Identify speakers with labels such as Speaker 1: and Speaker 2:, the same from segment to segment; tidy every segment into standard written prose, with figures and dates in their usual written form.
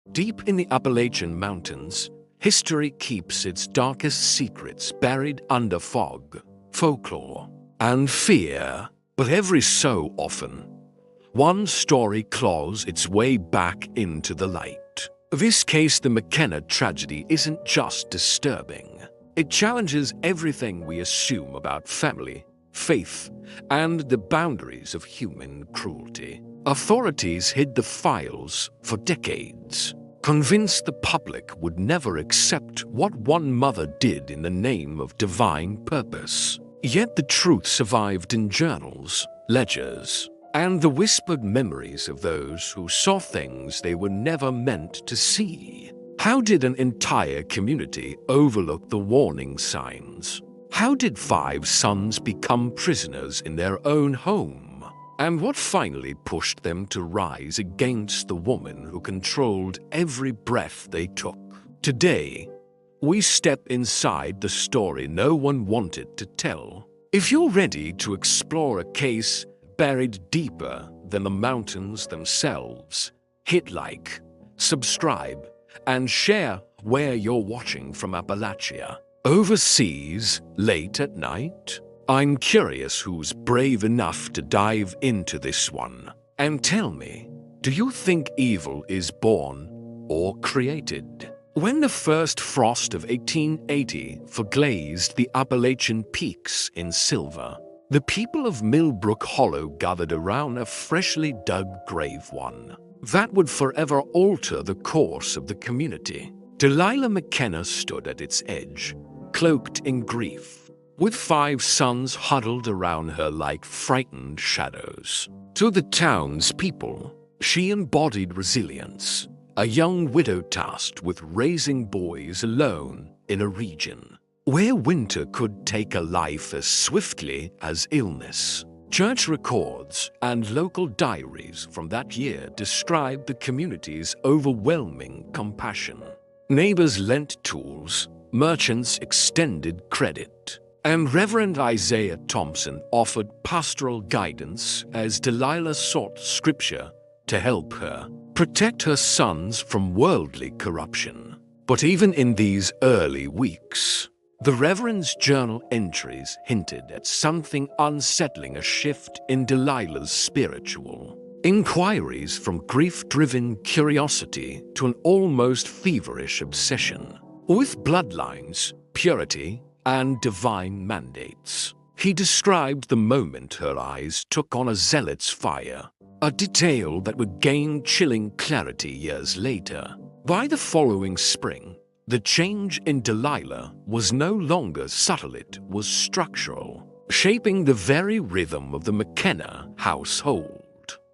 Speaker 1: Deep in the Appalachian Mountains, history keeps its darkest secrets buried under fog, folklore, and fear. But every so often, one story claws its way back into the light. This case, the McKenna tragedy, isn't just disturbing. It challenges everything we assume about family, faith, and the boundaries of human cruelty. Authorities hid the files for decades, convinced the public would never accept what one mother did in the name of divine purpose. Yet the truth survived in journals, ledgers, and the whispered memories of those who saw things they were never meant to see. How did an entire community overlook the warning signs? How did 5 sons become prisoners in their own home? And what finally pushed them to rise against the woman who controlled every breath they took? Today, we step inside the story no one wanted to tell. If you're ready to explore a case buried deeper than the mountains themselves, hit like, subscribe, and share where you're watching from Appalachia. Overseas, late at night? I'm curious who's brave enough to dive into this one. And tell me, do you think evil is born or created? When the first frost of 1880 verglazed the Appalachian peaks in silver, the people of Millbrook Hollow gathered around a freshly dug grave, one that would forever alter the course of the community. Delilah McKenna stood at its edge, cloaked in grief, with 5 sons huddled around her like frightened shadows. To the townspeople, she embodied resilience, a young widow tasked with raising boys alone in a region where winter could take a life as swiftly as illness. Church records and local diaries from that year describe the community's overwhelming compassion. Neighbors lent tools, merchants extended credit, and Reverend Isaiah Thompson offered pastoral guidance as Delilah sought scripture to help her protect her sons from worldly corruption. But even in these early weeks, the Reverend's journal entries hinted at something unsettling: a shift in Delilah's spiritual inquiries from grief-driven curiosity to an almost feverish obsession with bloodlines, purity, and divine mandates. He described the moment her eyes took on a zealot's fire, a detail that would gain chilling clarity years later. By the following spring, the change in Delilah was no longer subtle, it was structural, shaping the very rhythm of the McKenna household.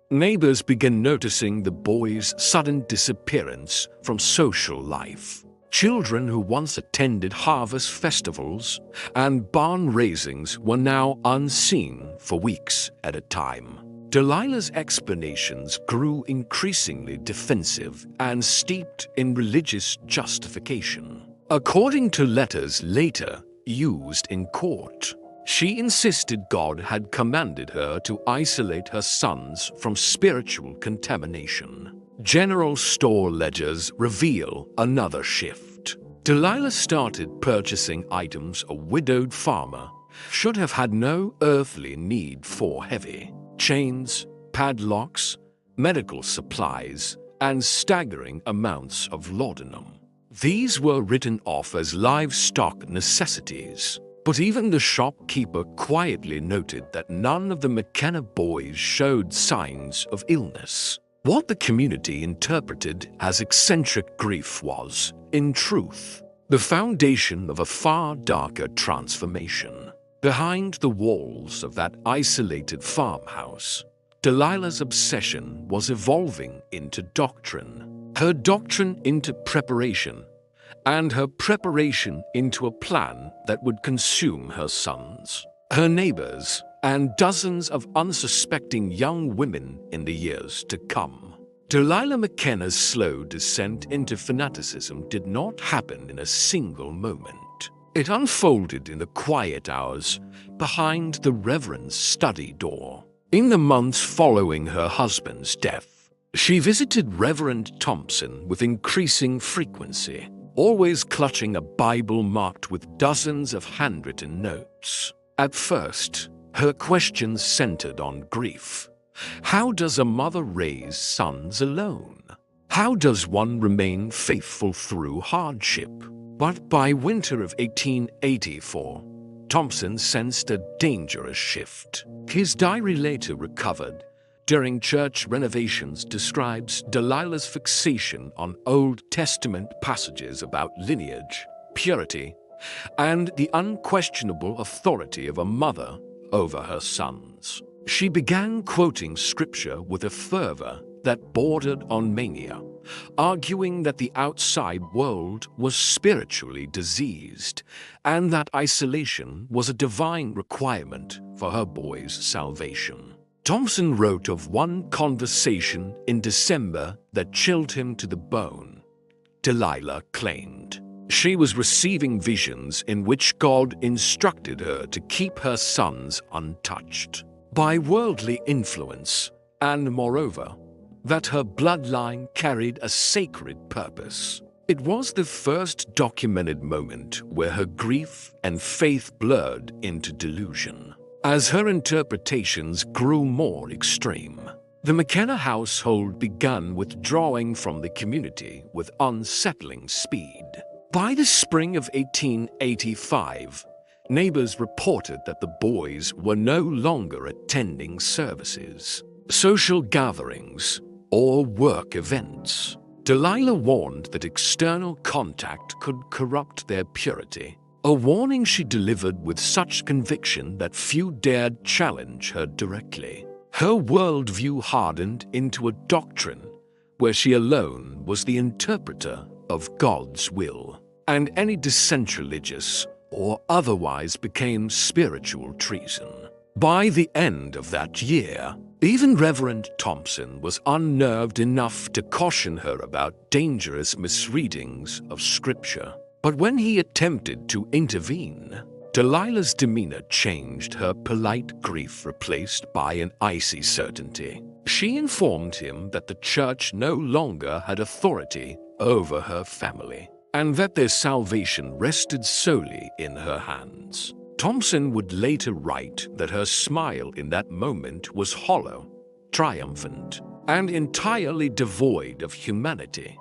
Speaker 1: Neighbors began noticing the boy's sudden disappearance from social life. Children who once attended harvest festivals and barn raisings were now unseen for weeks at a time. Delilah's explanations grew increasingly defensive and steeped in religious justification. According to letters later used in court, she insisted God had commanded her to isolate her sons from spiritual contamination. General store ledgers reveal another shift. Delilah started purchasing items a widowed farmer should have had no earthly need for: heavy chains, padlocks, medical supplies, and staggering amounts of laudanum. These were written off as livestock necessities, but even the shopkeeper quietly noted that none of the McKenna boys showed signs of illness. What the community interpreted as eccentric grief was, in truth, the foundation of a far darker transformation. Behind the walls of that isolated farmhouse, Delilah's obsession was evolving into doctrine, her doctrine into preparation, and her preparation into a plan that would consume her sons, her neighbors, and dozens of unsuspecting young women in the years to come. Delilah McKenna's slow descent into fanaticism did not happen in a single moment. It unfolded in the quiet hours behind the Reverend's study door. In the months following her husband's death, She visited Reverend Thompson with increasing frequency, always clutching a Bible marked with dozens of handwritten notes. At first, her questions centered on grief. How does a mother raise sons alone? How does one remain faithful through hardship? But by winter of 1884, Thompson sensed a dangerous shift. His diary, later recovered during church renovations, describes Delilah's fixation on Old Testament passages about lineage, purity, and the unquestionable authority of a mother over her sons. She began quoting scripture with a fervor that bordered on mania, arguing that the outside world was spiritually diseased and that isolation was a divine requirement for her boys' salvation. Thompson wrote of one conversation in December that chilled him to the bone. Delilah claimed she was receiving visions in which God instructed her to keep her sons untouched by worldly influence, and moreover, that her bloodline carried a sacred purpose. It was the first documented moment where her grief and faith blurred into delusion. As her interpretations grew more extreme, the McKenna household began withdrawing from the community with unsettling speed. By the spring of 1885, neighbors reported that the boys were no longer attending services, social gatherings, or work events. Delilah warned that external contact could corrupt their purity, a warning she delivered with such conviction that few dared challenge her directly. Her worldview hardened into a doctrine where she alone was the interpreter of God's will, and any dissent, religious or otherwise, became spiritual treason. By the end of that year, even Reverend Thompson was unnerved enough to caution her about dangerous misreadings of Scripture. But when he attempted to intervene, Delilah's demeanor changed, her polite grief replaced by an icy certainty. She informed him that the church no longer had authority over her family, and that their salvation rested solely in her hands. Thompson would later write that her smile in that moment was hollow, triumphant, and entirely devoid of humanity.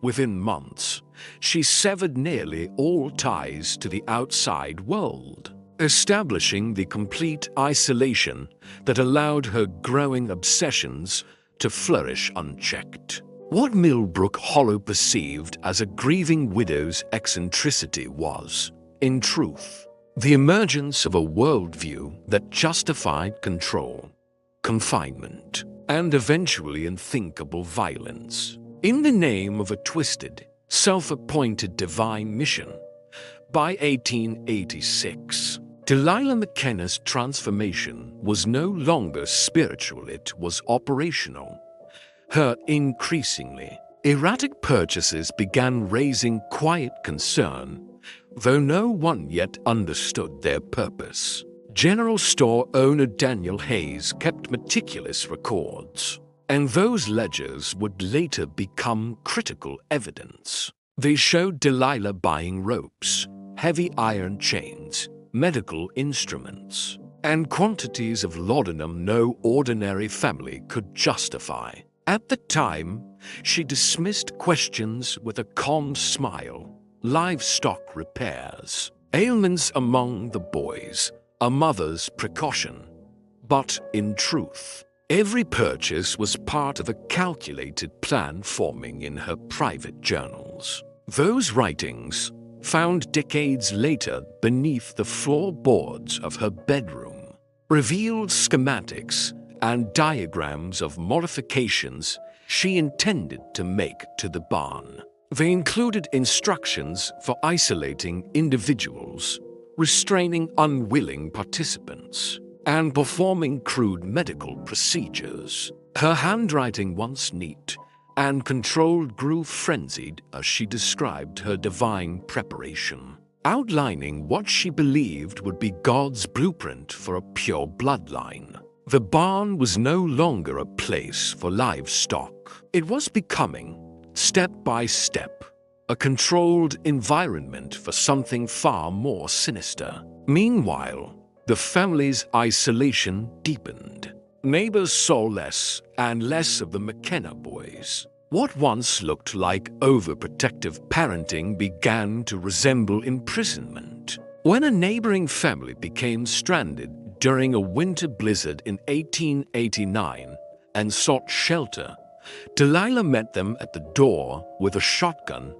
Speaker 1: Within months, she severed nearly all ties to the outside world, establishing the complete isolation that allowed her growing obsessions to flourish unchecked. What Millbrook Hollow perceived as a grieving widow's eccentricity was, in truth, the emergence of a worldview that justified control, confinement, and eventually unthinkable violence in the name of a twisted, self-appointed divine mission. By 1886, Delilah McKenna's transformation was no longer spiritual, it was operational. Her increasingly erratic purchases began raising quiet concern, though no one yet understood their purpose. General store owner Daniel Hayes kept meticulous records, and those ledgers would later become critical evidence. They showed Delilah buying ropes, heavy iron chains, medical instruments, and quantities of laudanum no ordinary family could justify. At the time, she dismissed questions with a calm smile. Livestock repairs, ailments among the boys, a mother's precaution. But in truth, every purchase was part of a calculated plan forming in her private journals. Those writings, found decades later beneath the floorboards of her bedroom, revealed schematics and diagrams of modifications she intended to make to the barn. They included instructions for isolating individuals, restraining unwilling participants, and performing crude medical procedures. Her handwriting, once neat and controlled, grew frenzied as she described her divine preparation, outlining what she believed would be God's blueprint for a pure bloodline. The barn was no longer a place for livestock. It was becoming, step by step, a controlled environment for something far more sinister. Meanwhile, the family's isolation deepened. Neighbors saw less and less of the McKenna boys. What once looked like overprotective parenting began to resemble imprisonment. When a neighboring family became stranded during a winter blizzard in 1889 and sought shelter, Delilah met them at the door with a shotgun,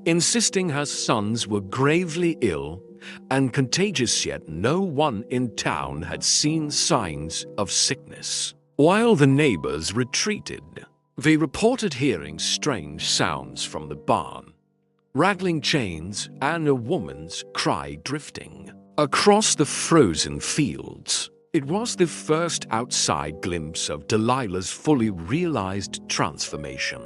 Speaker 1: insisting her sons were gravely ill and contagious, yet no one in town had seen signs of sickness. While the neighbors retreated, they reported hearing strange sounds from the barn, rattling chains and a woman's cry drifting across the frozen fields. It was the first outside glimpse of Delilah's fully realized transformation.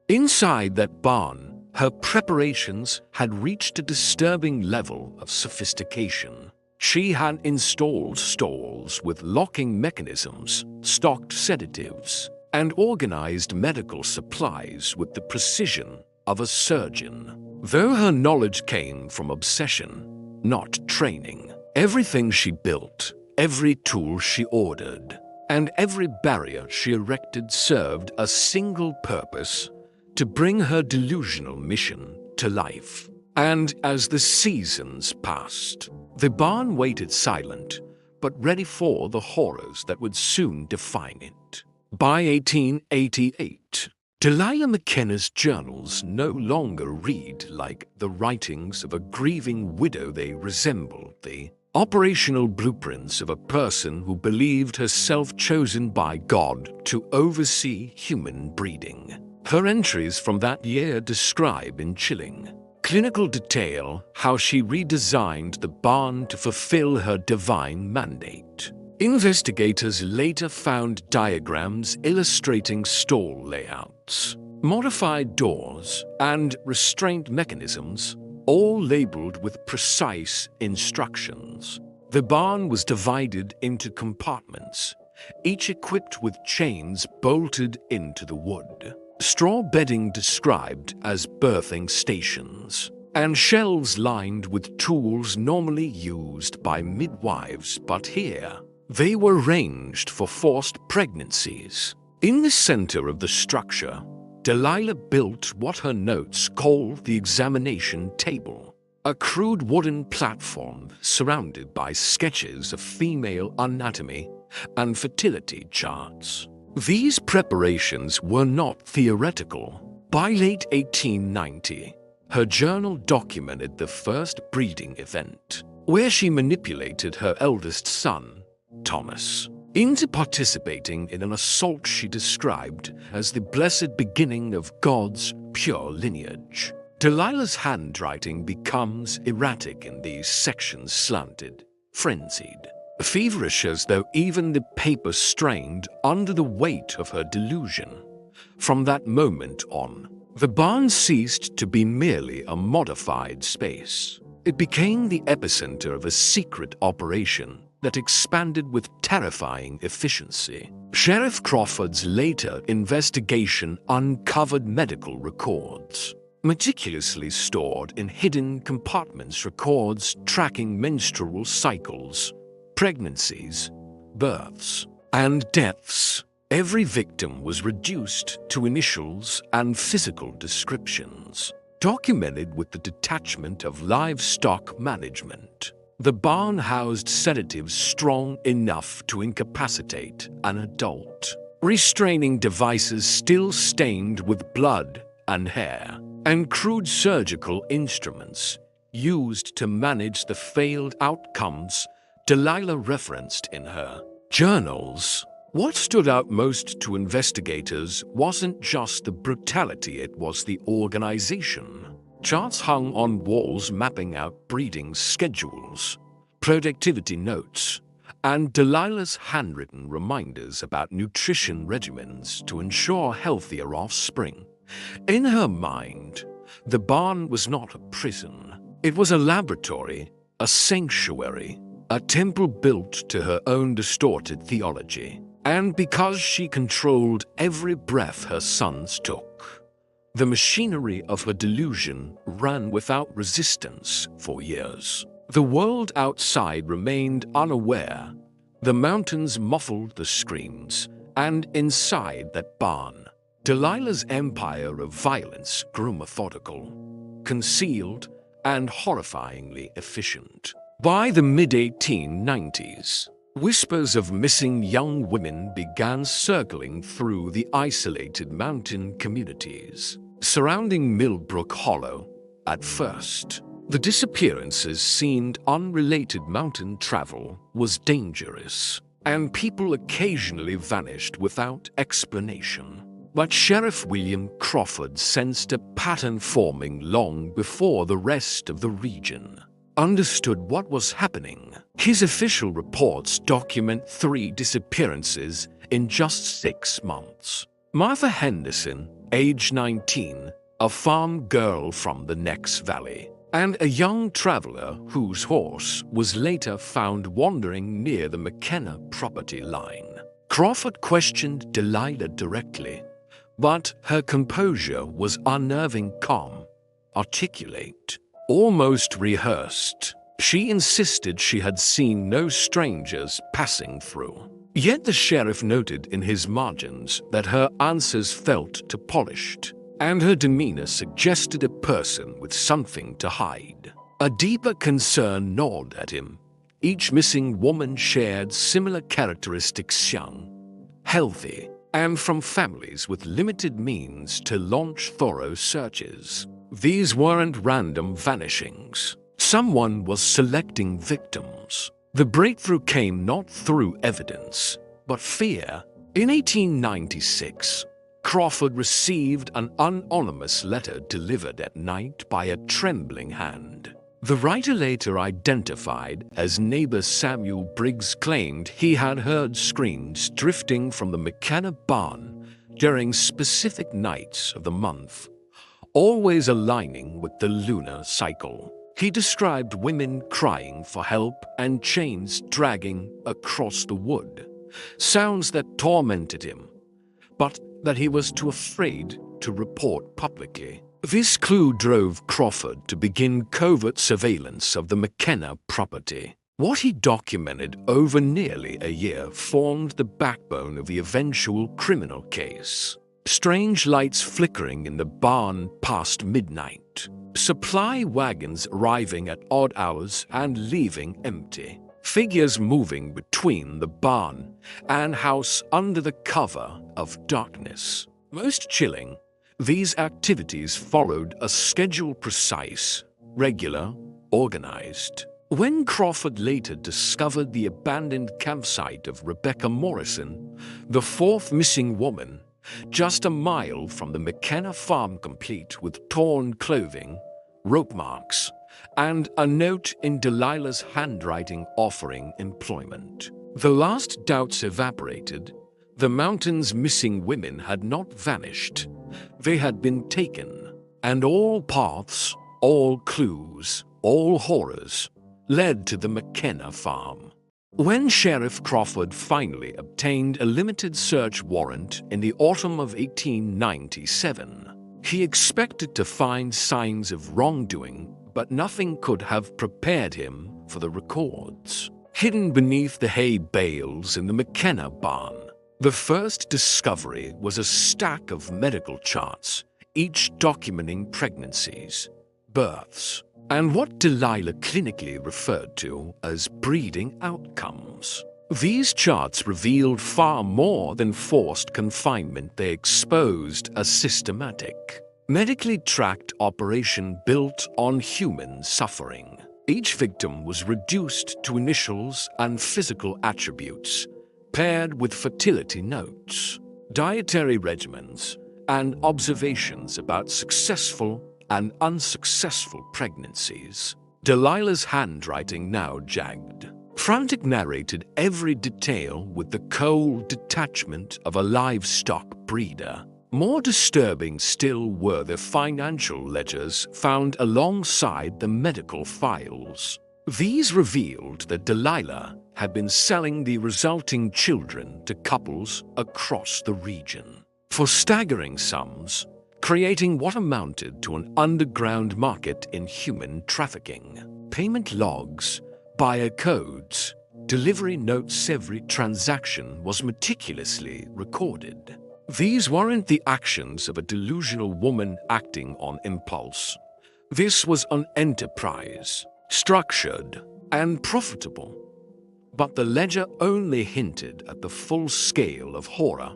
Speaker 1: Inside that barn, her preparations had reached a disturbing level of sophistication. She had installed stalls with locking mechanisms, stocked sedatives, and organized medical supplies with the precision of a surgeon. Though her knowledge came from obsession, not training, everything she built, every tool she ordered, and every barrier she erected served a single purpose: to bring her delusional mission to life. And as the seasons passed, the barn waited silent, but ready for the horrors that would soon define it. By 1888, Delilah McKenna's journals no longer read like the writings of a grieving widow. They resembled the operational blueprints of a person who believed herself chosen by God to oversee human breeding. Her entries from that year describe in chilling, clinical detail how she redesigned the barn to fulfill her divine mandate. Investigators later found diagrams illustrating stall layouts, modified doors, and restraint mechanisms, all labeled with precise instructions. The barn was divided into compartments, each equipped with chains bolted into the wood, straw bedding described as birthing stations, and shelves lined with tools normally used by midwives, but here they were arranged for forced pregnancies. In the center of the structure, Delilah built what her notes call the examination table, a crude wooden platform surrounded by sketches of female anatomy and fertility charts. These preparations were not theoretical. By late 1890, her journal documented the first breeding event, where she manipulated her eldest son, Thomas, into participating in an assault she described as the blessed beginning of God's pure lineage. Delilah's handwriting becomes erratic in these sections, slanted, frenzied, feverish, as though even the paper strained under the weight of her delusion. From that moment on, the barn ceased to be merely a modified space. It became the epicenter of a secret operation that expanded with terrifying efficiency. Sheriff Crawford's later investigation uncovered medical records, meticulously stored in hidden compartments, records tracking menstrual cycles, pregnancies, births, and deaths. Every victim was reduced to initials and physical descriptions, documented with the detachment of livestock management. The barn housed sedatives strong enough to incapacitate an adult, restraining devices still stained with blood and hair, and crude surgical instruments used to manage the failed outcomes Delilah referenced in her journals. What stood out most to investigators wasn't just the brutality, it was the organization. Charts hung on walls mapping out breeding schedules, productivity notes, and Delilah's handwritten reminders about nutrition regimens to ensure healthier offspring. In her mind, the barn was not a prison. It was a laboratory, a sanctuary, a temple built to her own distorted theology. and because she controlled every breath her sons took. The machinery of her delusion ran without resistance for years. The world outside remained unaware. The mountains muffled the screams, and inside that barn, Delilah's empire of violence grew methodical, concealed, and horrifyingly efficient. By the mid-1890s, whispers of missing young women began circling through the isolated mountain communities surrounding Millbrook Hollow. At first, the disappearances seemed unrelated. Mountain travel was dangerous, and people occasionally vanished without explanation. But Sheriff William Crawford sensed a pattern forming long before the rest of the region understood what was happening. His official reports document 3 disappearances in just 6 months. Martha Henderson, age 19, a farm girl from the Nex Valley, and a young traveler whose horse was later found wandering near the McKenna property line. Crawford questioned Delilah directly, but her composure was unnerving, calm, articulate, almost rehearsed. She insisted she had seen no strangers passing through. Yet the sheriff noted in his margins that her answers felt too polished, and her demeanor suggested a person with something to hide. A deeper concern gnawed at him. Each missing woman shared similar characteristics: young, healthy, and from families with limited means to launch thorough searches. These weren't random vanishings. Someone was selecting victims. The breakthrough came not through evidence, but fear. In 1896, Crawford received an anonymous letter delivered at night by a trembling hand. The writer, later identified as neighbor Samuel Briggs, claimed he had heard screams drifting from the McKenna barn during specific nights of the month, always aligning with the lunar cycle. He described women crying for help and chains dragging across the wood, sounds that tormented him, but that he was too afraid to report publicly. This clue drove Crawford to begin covert surveillance of the McKenna property. What he documented over nearly a year formed the backbone of the eventual criminal case. Strange lights flickering in the barn past midnight, supply wagons arriving at odd hours and leaving empty, figures moving between the barn and house under the cover of darkness. Most chilling, these activities followed a schedule: precise, regular, organized. When Crawford later discovered the abandoned campsite of Rebecca Morrison, the 4th missing woman, just a mile from the McKenna farm, complete with torn clothing, rope marks, and a note in Delilah's handwriting offering employment, the last doubts evaporated. The mountain's missing women had not vanished. They had been taken, and all paths, all clues, all horrors led to the McKenna farm. When Sheriff Crawford finally obtained a limited search warrant in the autumn of 1897, he expected to find signs of wrongdoing, but nothing could have prepared him for the records hidden beneath the hay bales in the McKenna barn. The first discovery was a stack of medical charts, each documenting pregnancies, births, and what Delilah clinically referred to as breeding outcomes. These charts revealed far more than forced confinement. They exposed a systematic, medically tracked operation built on human suffering. Each victim was reduced to initials and physical attributes, paired with fertility notes, dietary regimens, and observations about successful and unsuccessful pregnancies. Delilah's handwriting, now jagged, frantic, narrated every detail with the cold detachment of a livestock breeder. More disturbing still were the financial ledgers found alongside the medical files. These revealed that Delilah had been selling the resulting children to couples across the region for staggering sums, creating what amounted to an underground market in human trafficking. Payment logs, buyer codes, delivery notes, every transaction was meticulously recorded. These weren't the actions of a delusional woman acting on impulse. This was an enterprise, structured and profitable. But the ledger only hinted at the full scale of horror.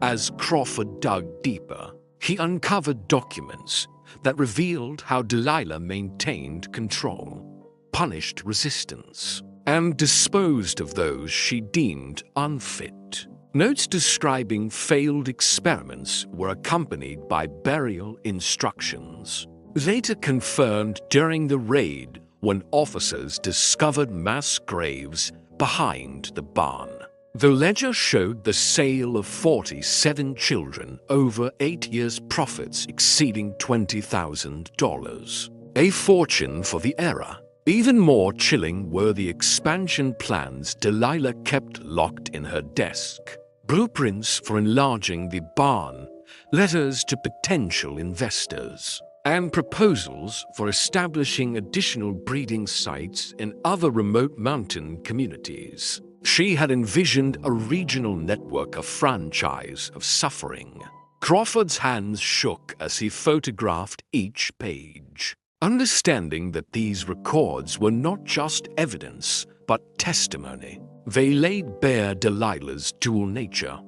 Speaker 1: As Crawford dug deeper, he uncovered documents that revealed how Delilah maintained control, punished resistance, and disposed of those she deemed unfit. Notes describing failed experiments were accompanied by burial instructions, later confirmed during the raid when officers discovered mass graves behind the barn. The ledger showed the sale of 47 children over 8 years, profits exceeding $20,000, a fortune for the era. Even more chilling were the expansion plans Delilah kept locked in her desk. Blueprints for enlarging the barn, letters to potential investors, and proposals for establishing additional breeding sites in other remote mountain communities. She had envisioned a regional network, a franchise of suffering. Crawford's hands shook as he photographed each page, understanding that these records were not just evidence, but testimony. They laid bare Delilah's dual nature,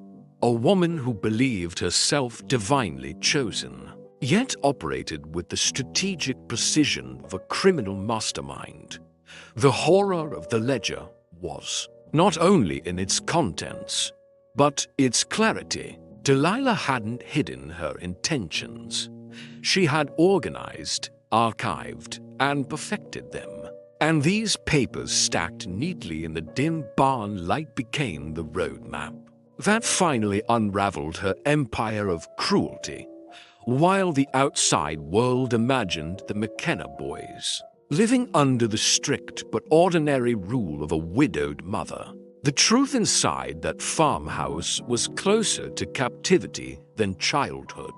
Speaker 1: a woman who believed herself divinely chosen, yet operated with the strategic precision of a criminal mastermind. The horror of the ledger was not only in its contents, but its clarity. Delilah hadn't hidden her intentions. She had organized, archived, and perfected them. And these papers stacked neatly in the dim barn light became the roadmap that finally unraveled her empire of cruelty, while the outside world imagined the McKenna boys living under the strict but ordinary rule of a widowed mother. The truth inside that farmhouse was closer to captivity than childhood.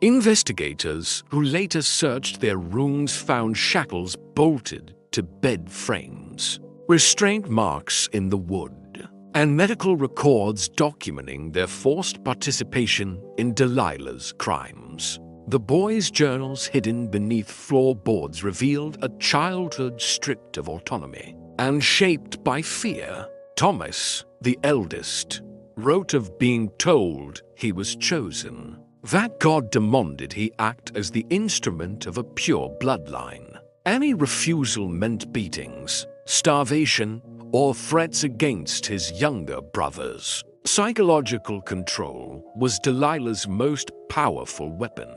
Speaker 1: Investigators who later searched their rooms found shackles bolted to bed frames, restraint marks in the wood, and medical records documenting their forced participation in Delilah's crimes. The boys' journals hidden beneath floorboards revealed a childhood stripped of autonomy and shaped by fear. Thomas, the eldest, wrote of being told he was chosen, that God demanded he act as the instrument of a pure bloodline. Any refusal meant beatings, starvation, or threats against his younger brothers. Psychological control was Delilah's most powerful weapon.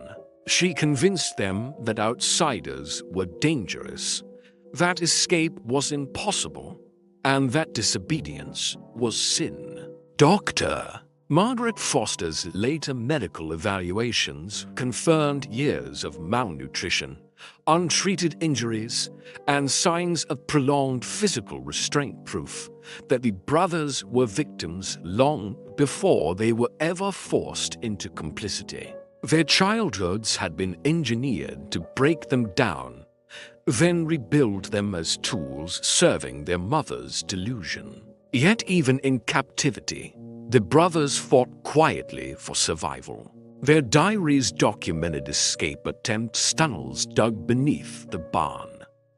Speaker 1: She convinced them that outsiders were dangerous, that escape was impossible, and that disobedience was sin. Dr. Margaret Foster's later medical evaluations confirmed years of malnutrition, untreated injuries, and signs of prolonged physical restraint, proof that the brothers were victims long before they were ever forced into complicity. Their childhoods had been engineered to break them down, then rebuild them as tools serving their mother's delusion. Yet even in captivity, the brothers fought quietly for survival. Their diaries documented escape attempts, tunnels dug beneath the barn,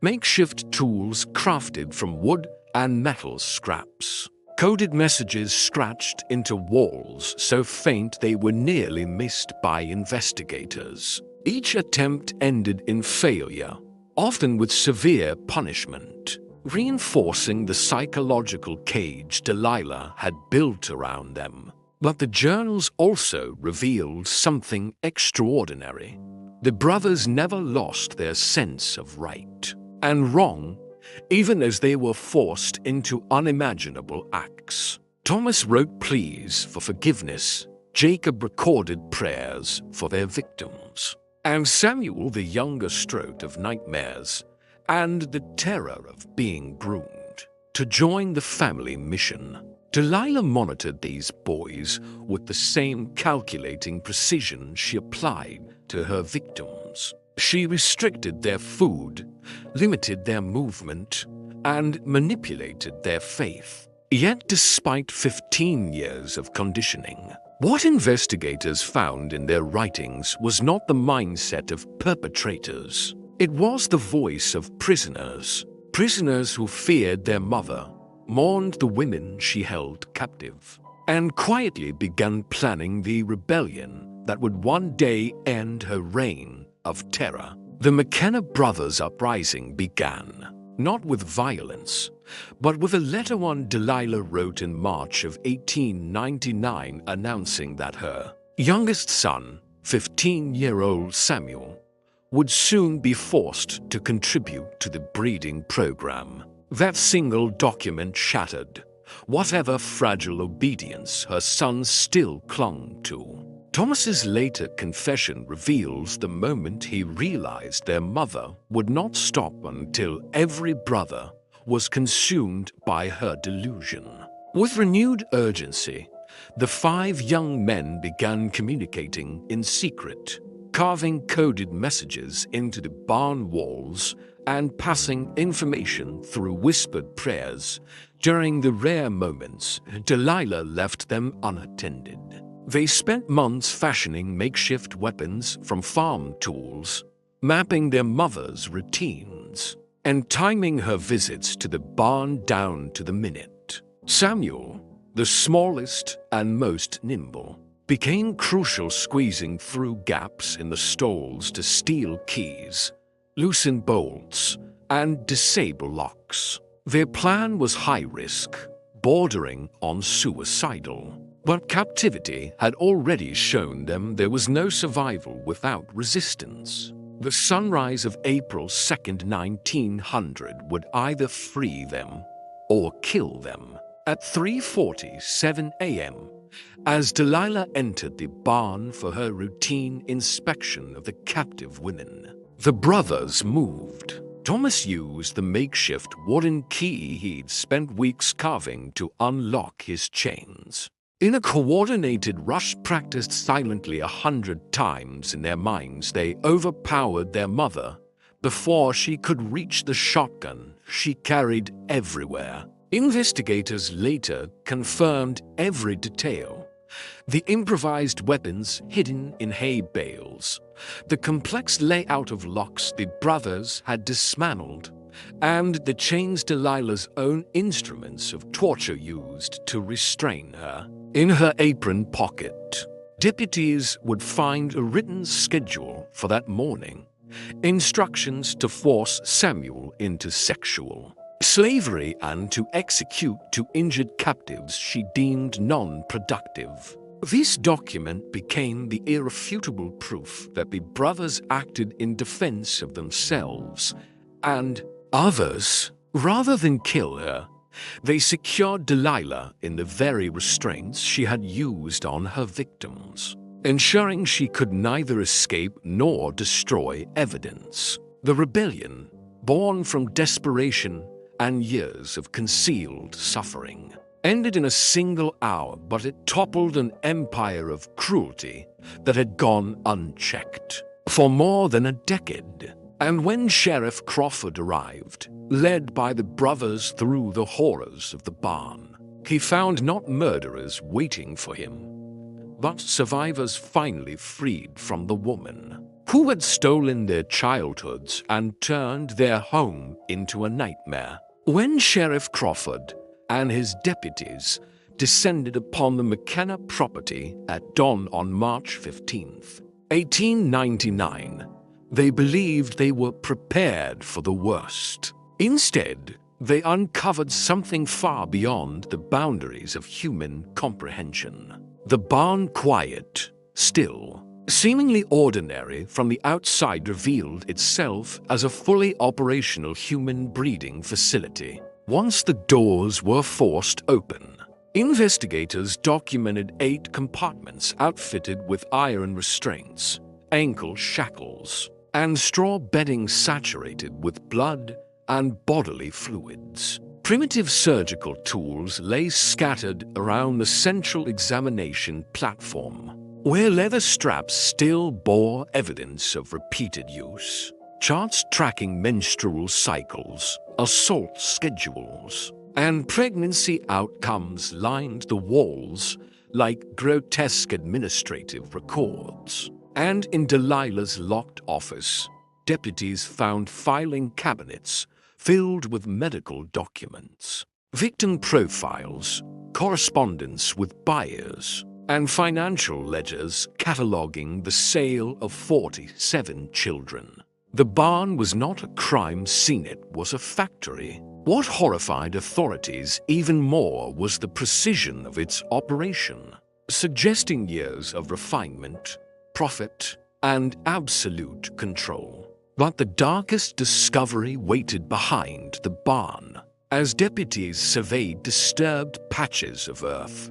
Speaker 1: makeshift tools crafted from wood and metal scraps, coded messages scratched into walls so faint they were nearly missed by investigators. Each attempt ended in failure, often with severe punishment, reinforcing the psychological cage Delilah had built around them. But the journals also revealed something extraordinary. The brothers never lost their sense of right and wrong, even as they were forced into unimaginable acts. Thomas wrote pleas for forgiveness, Jacob recorded prayers for their victims, and Samuel the younger strode of nightmares and the terror of being groomed to join the family mission. Delilah monitored these boys with the same calculating precision she applied to her victims. She restricted their food, limited their movement, and manipulated their faith. Yet despite 15 years of conditioning, what investigators found in their writings was not the mindset of perpetrators. It was the voice of prisoners who feared their mother, mourned the women she held captive, and quietly began planning the rebellion that would one day end her reign of terror. The McKenna brothers' uprising began not with violence, but with a letter one Delilah wrote in March of 1899 announcing that her youngest son, 15-year-old Samuel, would soon be forced to contribute to the breeding program. That single document shattered whatever fragile obedience her son still clung to. Thomas's later confession reveals the moment he realized their mother would not stop until every brother was consumed by her delusion. With renewed urgency, the 5 young men began communicating in secret, carving coded messages into the barn walls and passing information through whispered prayers. During the rare moments Delilah left them unattended, they spent months fashioning makeshift weapons from farm tools, mapping their mother's routines, and timing her visits to the barn down to the minute. Samuel, the smallest and most nimble, became crucial, squeezing through gaps in the stalls to steal keys, loosen bolts, and disable locks. Their plan was high risk, bordering on suicidal. But captivity had already shown them there was no survival without resistance. The sunrise of April 2nd, 1900 would either free them or kill them. At 3:47 a.m., as Delilah entered the barn for her routine inspection of the captive women, the brothers moved. Thomas used the makeshift wooden key he'd spent weeks carving to unlock his chains. In a coordinated rush practiced silently 100 times in their minds, they overpowered their mother before she could reach the shotgun she carried everywhere. Investigators later confirmed every detail. The improvised weapons hidden in hay bales, the complex layout of locks the brothers had dismantled, and the chains Delilah's own instruments of torture used to restrain her. In her apron pocket, deputies would find a written schedule for that morning, instructions to force Samuel into sexual slavery and to execute 2 injured captives she deemed non-productive. This document became the irrefutable proof that the brothers acted in defense of themselves and others. Rather than kill her, they secured Delilah in the very restraints she had used on her victims, ensuring she could neither escape nor destroy evidence. The rebellion, born from desperation and years of concealed suffering, ended in a single hour, but it toppled an empire of cruelty that had gone unchecked for more than a decade. And when Sheriff Crawford arrived, led by the brothers through the horrors of the barn, he found not murderers waiting for him, but survivors finally freed from the woman who had stolen their childhoods and turned their home into a nightmare. When Sheriff Crawford and his deputies descended upon the McKenna property at dawn on March 15th, 1899, they believed they were prepared for the worst. Instead, they uncovered something far beyond the boundaries of human comprehension. The barn, quiet, still, seemingly ordinary from the outside, revealed itself as a fully operational human breeding facility. Once the doors were forced open, investigators documented 8 compartments outfitted with iron restraints, ankle shackles, and straw bedding saturated with blood and bodily fluids. Primitive surgical tools lay scattered around the central examination platform, where leather straps still bore evidence of repeated use. Charts tracking menstrual cycles, assault schedules, and pregnancy outcomes lined the walls like grotesque administrative records. And in Delilah's locked office, deputies found filing cabinets filled with medical documents, victim profiles, correspondence with buyers, and financial ledgers cataloging the sale of 47 children. The barn was not a crime scene, it was a factory. What horrified authorities even more was the precision of its operation, suggesting years of refinement, profit, and absolute control. But the darkest discovery waited behind the barn. As deputies surveyed disturbed patches of earth,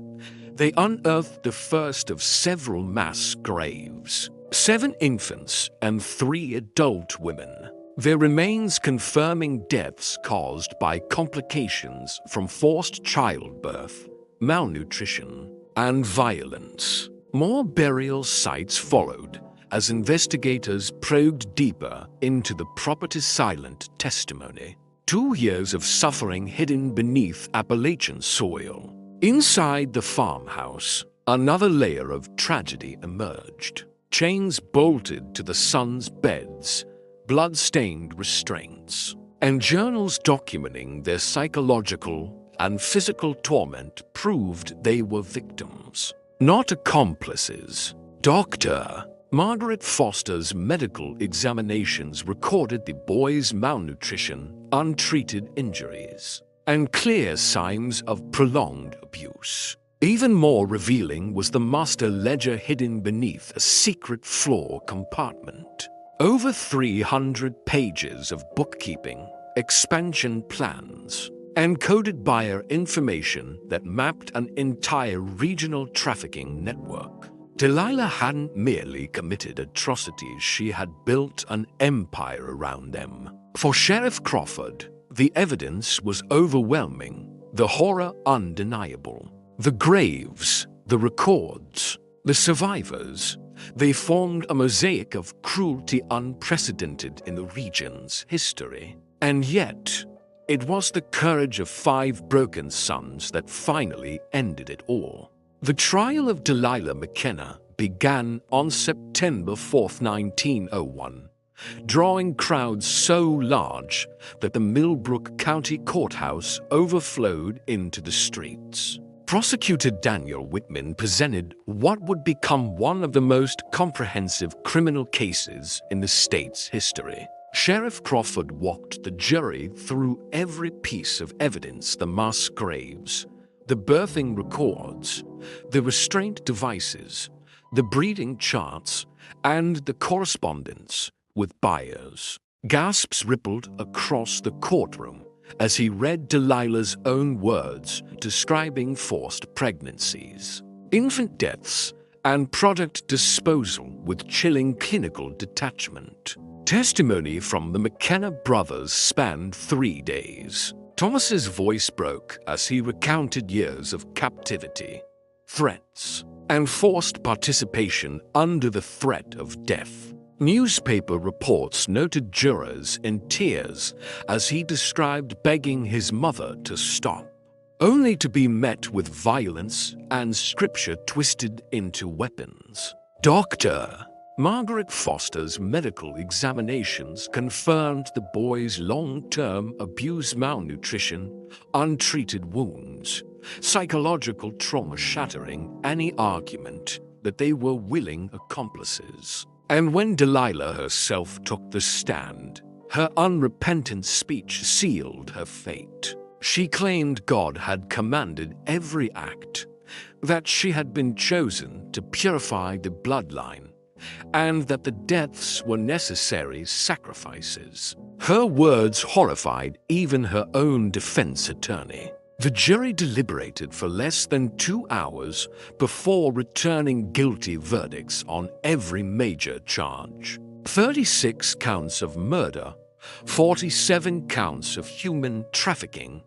Speaker 1: they unearthed the first of several mass graves. 7 infants and 3 adult women, their remains confirming deaths caused by complications from forced childbirth, malnutrition, and violence. More burial sites followed as investigators probed deeper into the property's silent testimony. 2 years of suffering hidden beneath Appalachian soil. Inside the farmhouse, another layer of tragedy emerged. Chains bolted to the sons' beds, blood-stained restraints, and journals documenting their psychological and physical torment proved they were victims, not accomplices. Dr. Margaret Foster's medical examinations recorded the boys' malnutrition, untreated injuries, and clear signs of prolonged abuse. Even more revealing was the master ledger hidden beneath a secret floor compartment. Over 300 pages of bookkeeping, expansion plans, and coded buyer information that mapped an entire regional trafficking network. Delilah hadn't merely committed atrocities, she had built an empire around them. For Sheriff Crawford, the evidence was overwhelming, the horror undeniable. The graves, the records, the survivors, they formed a mosaic of cruelty unprecedented in the region's history. And yet, it was the courage of 5 broken sons that finally ended it all. The trial of Delilah McKenna began on September 4, 1901, drawing crowds so large that the Millbrook County Courthouse overflowed into the streets. Prosecutor Daniel Whitman presented what would become one of the most comprehensive criminal cases in the state's history. Sheriff Crawford walked the jury through every piece of evidence: the mass graves, the birthing records, the restraint devices, the breeding charts, and the correspondence with buyers. Gasps rippled across the courtroom as he read Delilah's own words describing forced pregnancies, infant deaths, and product disposal with chilling clinical detachment. Testimony from the McKenna brothers spanned 3 days. Thomas's voice broke as he recounted years of captivity, threats, and forced participation under the threat of death. Newspaper reports noted jurors in tears as he described begging his mother to stop, only to be met with violence and scripture twisted into weapons. Dr. Margaret Foster's medical examinations confirmed the boys' long-term abuse, malnutrition, untreated wounds, psychological trauma shattering any argument that they were willing accomplices. And when Delilah herself took the stand, her unrepentant speech sealed her fate. She claimed God had commanded every act, that she had been chosen to purify the bloodline, and that the deaths were necessary sacrifices. Her words horrified even her own defense attorney. The jury deliberated for less than 2 hours before returning guilty verdicts on every major charge. 36 counts of murder, 47 counts of human trafficking,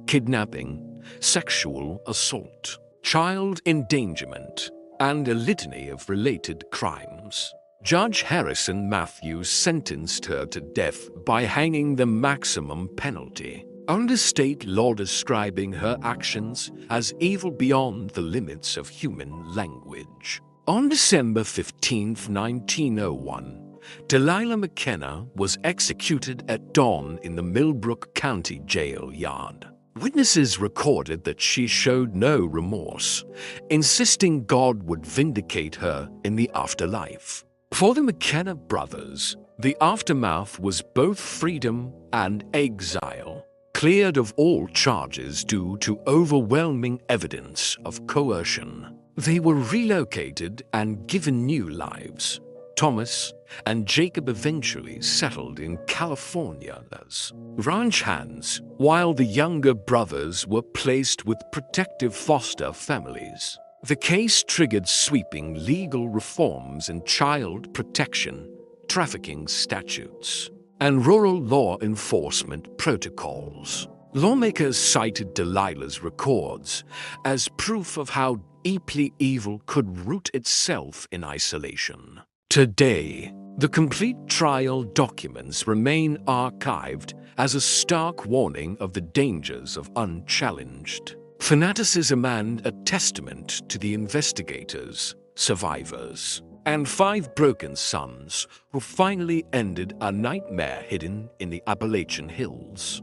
Speaker 1: kidnapping, sexual assault, child endangerment, and a litany of related crimes. Judge Harrison Matthews sentenced her to death by hanging, the maximum penalty, under state law describing her actions as evil beyond the limits of human language. On December 15, 1901, Delilah McKenna was executed at dawn in the Millbrook County jail yard. Witnesses recorded that she showed no remorse, insisting God would vindicate her in the afterlife. For the McKenna brothers, the aftermath was both freedom and exile, cleared of all charges due to overwhelming evidence of coercion. They were relocated and given new lives. Thomas and Jacob eventually settled in California as ranch hands, while the younger brothers were placed with protective foster families. The case triggered sweeping legal reforms in child protection, trafficking statutes, and rural law enforcement protocols. Lawmakers cited Delilah's records as proof of how deeply evil could root itself in isolation. Today, the complete trial documents remain archived as a stark warning of the dangers of unchallenged fanaticism and a testament to the investigators, survivors, and 5 broken sons who finally ended a nightmare hidden in the Appalachian hills.